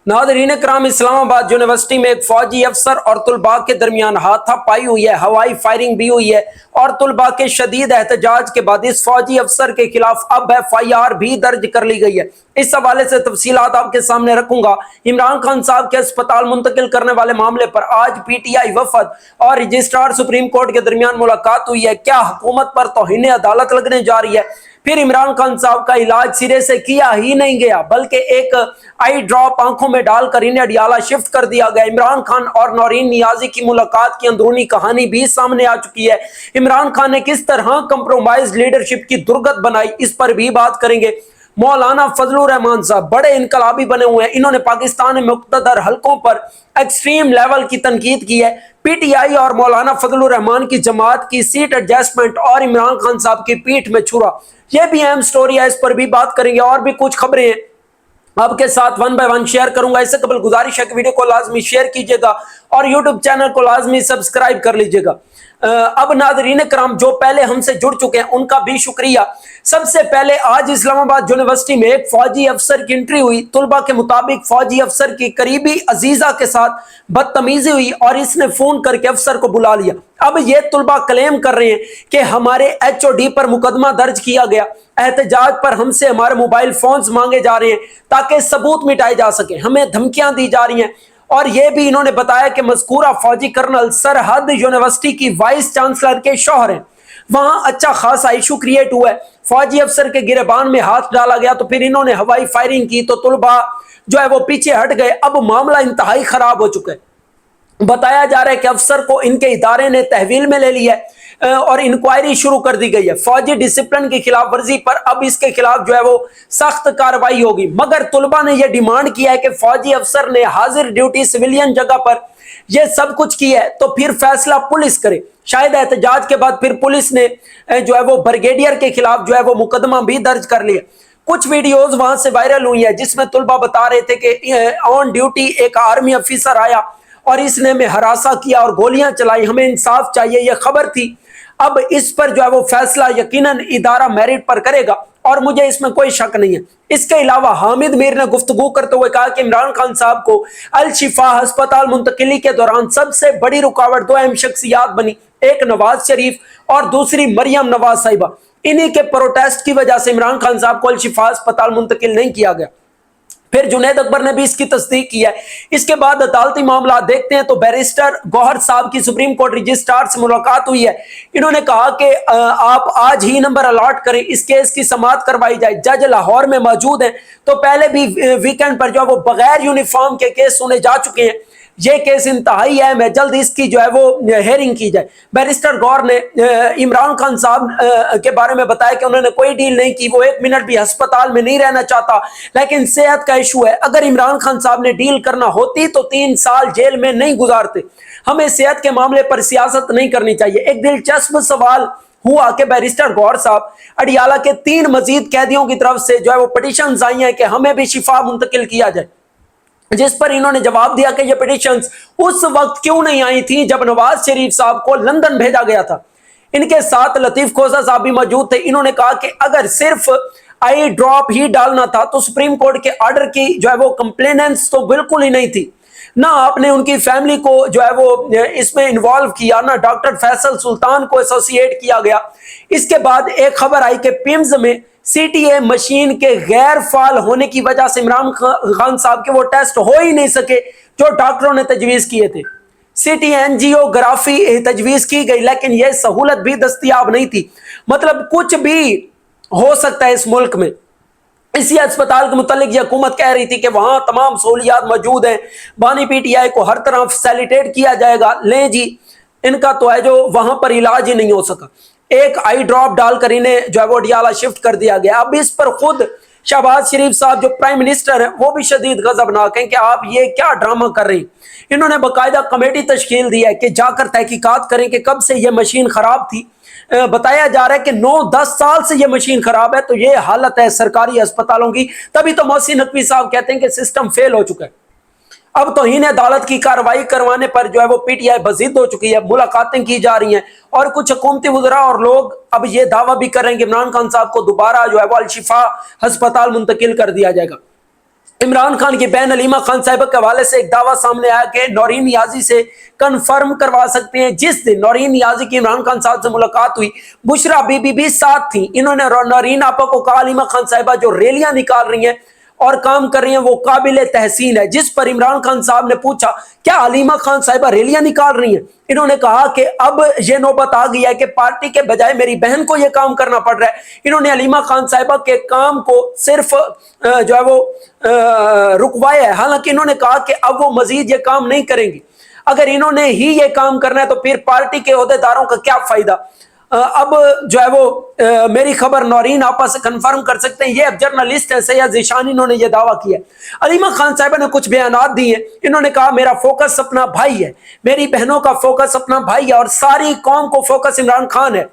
Nadreen कराम, Islamabad university में एक फौजी अफसर और तुलबा के दरमियान हाथापाई हुई है, हवाई फायरिंग भी हुई है और तुलबा के शदीद एहतजाज के बाद इस फौजी अफसर के खिलाफ अब FIR भी दर्ज कर ली गई है। इस हवाले से तफसीलात आपके सामने रखूंगा। इमरान खान साहब के अस्पताल मुंतकिल करने वाले मामले पर आज PTI वफद और रजिस्ट्रार सुप्रीम कोर्ट के दरमियान मुलाकात हुई है। क्या हुकूमत पर तौहीन अदालत लगने जा रही है? फिर इमरान खान साहब का इलाज सिरे से किया ही नहीं गया, बल्कि एक आई ड्रॉप आंखों में डालकर इन्हें अडियाला शिफ्ट कर दिया गया। इमरान खान और नौरीन नियाजी की मुलाकात की अंदरूनी कहानी भी सामने आ चुकी है। इमरान खान ने किस तरह कंप्रोमाइज लीडरशिप की दुर्गत बनाई, इस पर भी बात करेंगे। मौलाना फजलुर रहमान साहब बड़े इनकलाबी बने हुए हैं। इन्होंने पाकिस्तान में मुक़्तदर हलकों पर एक्सट्रीम लेवल की तनकीद की है। PTI और मौलाना फजलुर रहमान की जमात की सीट एडजस्टमेंट और इमरान खान साहब की पीठ में छुरा, यह भी अहम स्टोरी है, इस पर भी बात करेंगे। और भी कुछ खबरें हैं आपके साथ वन बाय वन शेयर करूंगा। इससे कबल गुजारिश है कि वीडियो को लाजमी शेयर कीजिएगा और यूट्यूब चैनल को लाजमी सब्सक्राइब कर लीजिएगा। अब नादरीन कराम, जो पहले हमसे जुड़ चुके हैं उनका भी शुक्रिया। सबसे पहले आज इस्लामाबाद यूनिवर्सिटी में एक फौजी अफसर की एंट्री हुई। तुलबा के मुताबिक फौजी अफसर की करीबी अजीजा के साथ बदतमीजी हुई और इसने फोन करके अफसर को बुला लिया। अब ये तुलबा क्लेम कर रहे हैं कि हमारे HOD पर मुकदमा दर्ज किया गया, एहतजाज पर हमसे हमारे मोबाइल फोन्स मांगे जा रहे हैं ताकि सबूत मिटाए जा सके, हमें धमकियां दी जा रही हैं। और यह भी इन्होंने बताया कि मज़कूरा फौजी कर्नल सरहद यूनिवर्सिटी की वाइस चांसलर के शौहर हैं। वहां अच्छा खासा इशू क्रिएट हुआ है। फौजी अफसर के गिरबान में हाथ डाला गया तो फिर इन्होंने हवाई फायरिंग की तो तुलबा जो है वो पीछे हट गए। अब मामला इंतहाई खराब हो चुका है। बताया जा रहा है कि अफसर को इनके इदारे ने तहवील में ले लिया है और इंक्वायरी शुरू कर दी गई है। फौजी डिसिप्लिन की खिलाफ वर्जी पर अब इसके खिलाफ जो है वो सख्त कार्रवाई होगी। मगर तुलबा ने यह डिमांड किया है कि फौजी अफसर ने हाजिर ड्यूटी सिविलियन जगह पर यह सब कुछ किया है तो फिर फैसला पुलिस करे। शायद एहतजाज के बाद फिर पुलिस ने जो है वो ब्रिगेडियर के खिलाफ जो है वो मुकदमा भी दर्ज कर लिया। कुछ वीडियोज वहां से वायरल हुई है जिसमें तुलबा बता रहे थे कि ऑन ड्यूटी एक आर्मी ऑफिसर आया और इसने हमें हरासा किया और गोलियां चलाई, हमें इंसाफ चाहिए, यह खबर थी। अब इस पर जो है वो फैसला यकीनन इदारा मेरिट पर करेगा और मुझे इसमें कोई शक नहीं है। इसके अलावा हामिद मीर ने गुफ्तगू करते हुए कहा कि इमरान खान साहब को अल शिफा अस्पताल मुंतकिली के दौरान सबसे बड़ी रुकावट दो अहम शख्सियात बनी, एक नवाज शरीफ और दूसरी मरियम नवाज साहिबा। इन्हीं के प्रोटेस्ट की वजह से इमरान खान साहब को अल शिफा अस्पताल मुंतकिल नहीं किया गया। फिर जुनैद अकबर ने भी इसकी तस्दीक की है। इसके बाद अदालती मामला देखते हैं तो बैरिस्टर गौहर साहब की सुप्रीम कोर्ट रजिस्ट्रार से मुलाकात हुई है। इन्होंने कहा कि आप आज ही नंबर अलॉट करें, इस केस की समाअत करवाई जाए। जज लाहौर में मौजूद हैं तो पहले भी वीकेंड पर जो है वो बगैर यूनिफॉर्म के केस सुने जा चुके हैं। ये केस इंतहाई अहम है, जल्द इसकी जो है वो हेयरिंग की जाए। बैरिस्टर गौर ने इमरान खान साहब के बारे में बताया कि उन्होंने कोई डील नहीं की, वो एक मिनट भी अस्पताल में नहीं रहना चाहता, लेकिन सेहत का इशू है। अगर इमरान खान साहब ने डील करना होती तो 3 साल जेल में नहीं गुजारते। हमें सेहत के मामले पर सियासत नहीं करनी चाहिए। एक दिलचस्प सवाल हुआ कि बैरिस्टर गौर साहब अडियाला के 3 मजीद कैदियों की तरफ से जो है वो पिटीशंस आई हैं कि हमें भी शिफा मुंतकिल किया जाए, जिस पर इन्होंने जवाब दिया कि ये पिटीशंस उस वक्त क्यों नहीं आई थी जब नवाज शरीफ साहब को लंदन भेजा गया था। इनके साथ लतीफ खोसा साहब भी मौजूद थे। इन्होंने कहा कि अगर सिर्फ आई ड्रॉप ही डालना था तो सुप्रीम कोर्ट के ऑर्डर की जो है वो कंप्लेनेंस तो बिल्कुल ही नहीं थी। ना आपने उनकी फैमिली को जो है वो इसमें इन्वॉल्व किया, ना डॉक्टर फैसल सुल्तान को एसोसिएट किया गया। इसके बाद एक खबर आई कि पिम्स में CTA मशीन के गैर फाल होने की वजह से इमरान खान साहब के वो टेस्ट हो ही नहीं सके जो डॉक्टरों ने तजवीज किए थे। CT एंजियोग्राफी तजवीज की गई लेकिन यह सहूलत भी दस्तयाब नहीं थी। मतलब कुछ भी हो सकता है इस मुल्क में। इसी अस्पताल के मुतालिक ये हुकूमत कह रही थी कि वहां तमाम सहूलियात मौजूद हैं, बानी PTI को हर तरह फैसिलिटेट किया जाएगा। लें जी, इनका तो है जो वहां पर इलाज ही नहीं हो सका। एक आई ड्रॉप डालकर इन्हें जो है वो अडियाला शिफ्ट कर दिया गया। अब इस पर खुद शहबाज शरीफ साहब जो प्राइम मिनिस्टर हैं वो भी शदीद गजबनाक हैं कि आप ये क्या ड्रामा कर रहे हैं। इन्होंने बाकायदा कमेटी तश्कील दी है कि जाकर तहकीकात करें कि कब से ये मशीन खराब थी। बताया जा रहा है कि 9-10 साल से ये मशीन खराब है। तो ये हालत है सरकारी अस्पतालों की। तभी तो मोहसिन नकवी साहब कहते हैं कि सिस्टम फेल हो चुका है। अब तौहीन अदालत की कार्रवाई करवाने पर जो है वो PTI बज़िद हो चुकी है। मुलाकातें की जा रही हैं और कुछ हुकूमती वज़रा और लोग अब ये दावा भी कर रहे हैं कि इमरान खान साहब को दोबारा जो है वो अल शिफा अस्पताल मुंतकिल कर दिया जाएगा। इमरान खान की बहन अलीमा खान साहिबा के हवाले से एक दावा सामने आया कि नौरीन नियाजी से कंफर्म करवा सकते हैं। जिस दिन नौरीन नियाजी की इमरान खान साहब से मुलाकात हुई, बुशरा बीबी भी साथ थी। इन्होंने नौरीन आपा को कहा अलीमा खान साहिबा जो रैलियां निकाल रही हैं और काम कर रही हैं वो काबिल तहसीन है। जिस पर इमरान खान साहब ने पूछा क्या अलीमा खान साहिबा रैलियां निकाल रही हैं, इन्होंने कहा कि अब ये नौबत आ गई है कि पार्टी के बजाय मेरी बहन को ये काम करना पड़ रहा है। इन्होंने अलीमा खान साहिबा के काम को सिर्फ जो है वो रुकवाया है। हालांकि इन्होंने कहा कि अब वो मजीद ये काम नहीं करेंगी। अगर इन्होंने ही ये काम करना है तो फिर पार्टी के ओहदेदारों का क्या फायदा। अब जो है वो मेरी खबर नौरीन आपा से कंफर्म कर सकते हैं। ये अब जर्नलिस्ट है सैयद ज़ीशान, इन्होंने ये दावा किया। अलीमा खान साहिबा ने कुछ बयानात दिए। इन्होंने कहा मेरा फोकस अपना भाई है, मेरी बहनों का फोकस अपना भाई है और सारी कौम को फोकस इमरान खान है।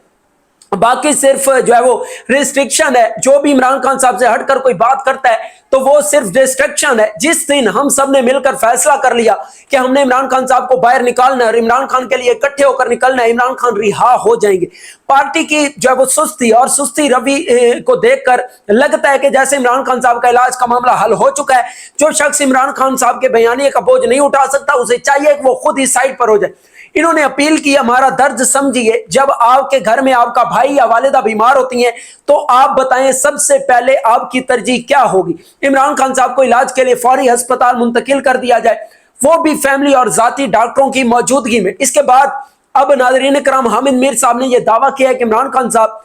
बाकी सिर्फ जो है वो रिस्ट्रिक्शन है। जो भी इमरान खान साहब से हटकर कोई बात करता है तो वो सिर्फ डिस्ट्रक्शन है। जिस दिन हम सब ने मिलकर फैसला कर लिया कि हमने इमरान खान साहब को बाहर निकालना है और इमरान खान के लिए इकट्ठे होकर निकलना है, इमरान खान रिहा हो जाएंगे। पार्टी की जो है वो सुस्ती रवि को देखकर लगता है कि जैसे इमरान खान साहब का इलाज का मामला हल हो चुका है। जो शख्स इमरान खान साहब के बयानिए का बोझ नहीं उठा सकता उसे चाहिए कि वो खुद ही साइड पर हो जाए। इन्होंने अपील की हमारा दर्द समझिए। जब आपके घर में आपका भाई या वालिदा बीमार होती हैं तो आप बताएं सबसे पहले आपकी तरजीह क्या होगी। इमरान खान साहब को इलाज के लिए फौरी अस्पताल मुंतकिल कर दिया जाए, वो भी फैमिली और जाती डॉक्टरों की मौजूदगी में। इसके बाद अब नाज़रीन कराम हामिद मीर साहब ने यह दावा किया है कि इमरान खान साहब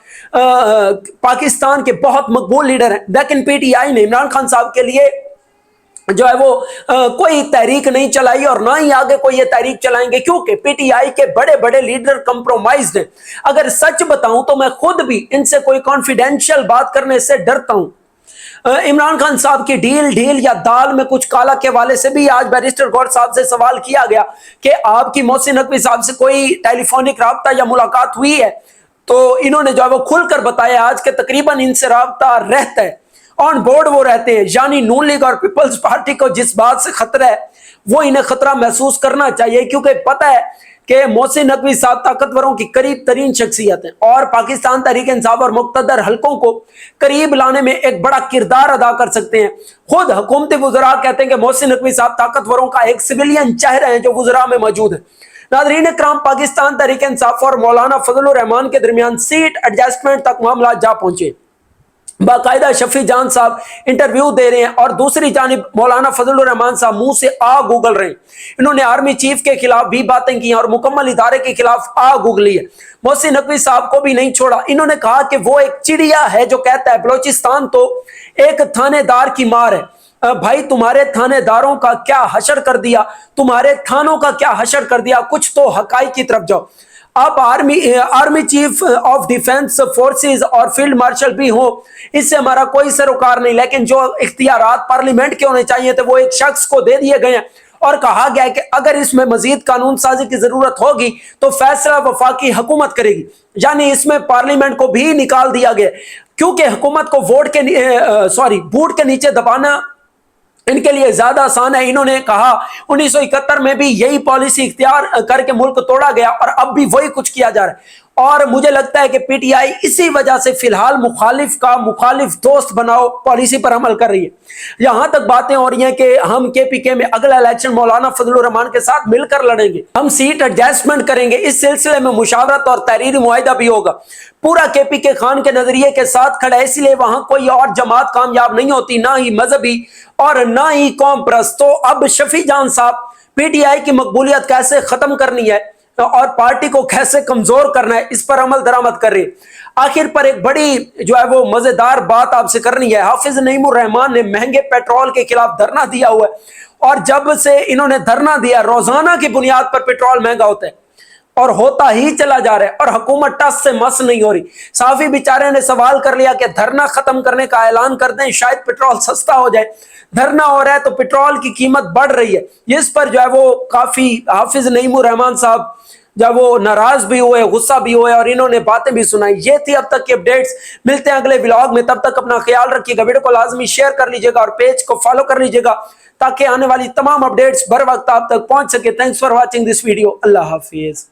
पाकिस्तान के बहुत मकबूल लीडर हैं, लेकिन पीटीआई ने इमरान खान साहब के लिए जो है वो कोई तहरीक नहीं चलाई और ना ही आगे कोई ये तहरीक चलाएंगे, क्योंकि पीटीआई के बड़े बड़े लीडर कंप्रोमाइज्ड हैं। अगर सच बताऊं तो मैं खुद भी इनसे कोई कॉन्फिडेंशियल बात करने से डरता हूं। इमरान खान साहब की ढील या दाल में कुछ काला के वाले से भी आज बैरिस्टर गौर साहब से सवाल किया गया कि आपकी मोहसिन नकवी साहब से कोई टेलीफोनिक राब्ता या मुलाकात हुई है, तो इन्होंने जो है वो खुलकर बताया आज के तकरीबन इनसे राब्ता रहता है, ऑन बोर्ड वो रहते हैं। यानी नून लीग और पीपल्स पार्टी को जिस बात से खतरा है वो इन्हें खतरा महसूस करना चाहिए, क्योंकि पता है कि मोहसिन नकवी साहब ताकतवरों की करीब तरीन शख्सियत है और पाकिस्तान तहरीक इंसाफ और मुक्तदर हलकों को करीब लाने में एक बड़ा किरदार अदा कर सकते हैं। खुद हुकूमती वुज़रा कहते हैं कि मोहसिन नकवी साहब ताकतवरों का एक सिविलियन चेहरा है जो वुज़रा में मौजूद है। नाज़रीन इकराम, पाकिस्तान तहरीक इंसाफ और मौलाना फजलुर रहमान के दरमियान सीट एडजस्टमेंट तक मामला जा पहुंचे। बाकायदा शफी जान साहब इंटरव्यू दे रहे हैं और दूसरी जानिब मौलाना फजलुर रहमान साहब मुंह से आग उगल रहे हैं। इन्होंने आर्मी चीफ के खिलाफ भी बातें की और मुकम्मल इदारे के खिलाफ आग उगली है। मोहसिन नकवी साहब को भी नहीं छोड़ा। इन्होंने कहा कि वो एक चिड़िया है जो कहता है बलोचिस्तान तो एक थानेदार की मार है। भाई तुम्हारे थानेदारों का क्या हशर कर दिया, तुम्हारे थानों का क्या हशर कर दिया, कुछ तो हकाइक की तरफ जाओ। आप army chief of defence forces और फील्ड मार्शल भी हो, इससे हमारा कोई सरोकार नहीं, लेकिन जो इख्तियारात पार्लियामेंट के होने चाहिए थे वो एक शख्स को दे दिए गए हैं और कहा गया है कि अगर इसमें मजीद कानून साजी की जरूरत होगी तो फैसला वफाकी हुकूमत करेगी। यानी इसमें पार्लियामेंट को भी निकाल दिया गया, क्योंकि हुकूमत को बूट के नीचे दबाना इनके लिए ज्यादा आसान है। इन्होंने कहा 1971 में भी यही पॉलिसी इख्तियार करके मुल्क तोड़ा गया और अब भी वही कुछ किया जा रहा है। और मुझे लगता है कि पीटीआई इसी वजह से फिलहाल मुखालिफ दोस्त बनाओ पॉलिसी पर अमल कर रही है। यहां तक बातें हो रही हैं कि हम केपीके में अगला इलेक्शन मौलाना फजलुर रहमान के साथ मिलकर लड़ेंगे, हम सीट एडजस्टमेंट करेंगे। इस सिलसिले में मुशावरत और तहरीरी मुआहिदा भी होगा। पूरा केपीके खान के नजरिए के साथ खड़ा है, इसलिए वहां कोई और जमात कामयाब नहीं होती, ना ही मजहबी और ना ही कौम परस्त। तो अब शफी जान साहब पीटीआई की मकबूलियत कैसे खत्म करनी है और पार्टी को कैसे कमजोर करना है, इस पर अमल दरामद कर रही है। आखिर पर एक बड़ी जो है वो मजेदार बात आपसे करनी है। हाफिज नईमुर रहमान ने महंगे पेट्रोल के खिलाफ धरना दिया हुआ है और जब से इन्होंने धरना दिया रोजाना की बुनियाद पर पेट्रोल महंगा होता है और होता ही चला जा रहा है और हुकूमत टस से मस नहीं हो रही। साफी बेचारे ने सवाल कर लिया कि धरना खत्म करने का ऐलान कर दें, शायद पेट्रोल सस्ता हो जाए। धरना हो रहा है तो पेट्रोल की कीमत बढ़ रही है। इस पर जो है वो काफी हाफिज नईमुर रहमान साहब जब वो नाराज भी हुए, गुस्सा भी हुए और इन्होंने बातें भी सुनाई। ये थी अब तक की अपडेट्स। मिलते हैं अगले व्लॉग में, तब तक अपना ख्याल रखिएगा। वीडियो को लाजमी शेयर कर लीजिएगा और पेज को फॉलो कर लीजिएगा ताकि आने वाली तमाम अपडेट्स बर वक्त आप तक पहुंच सके। Thanks for watching this video. Allah Hafiz.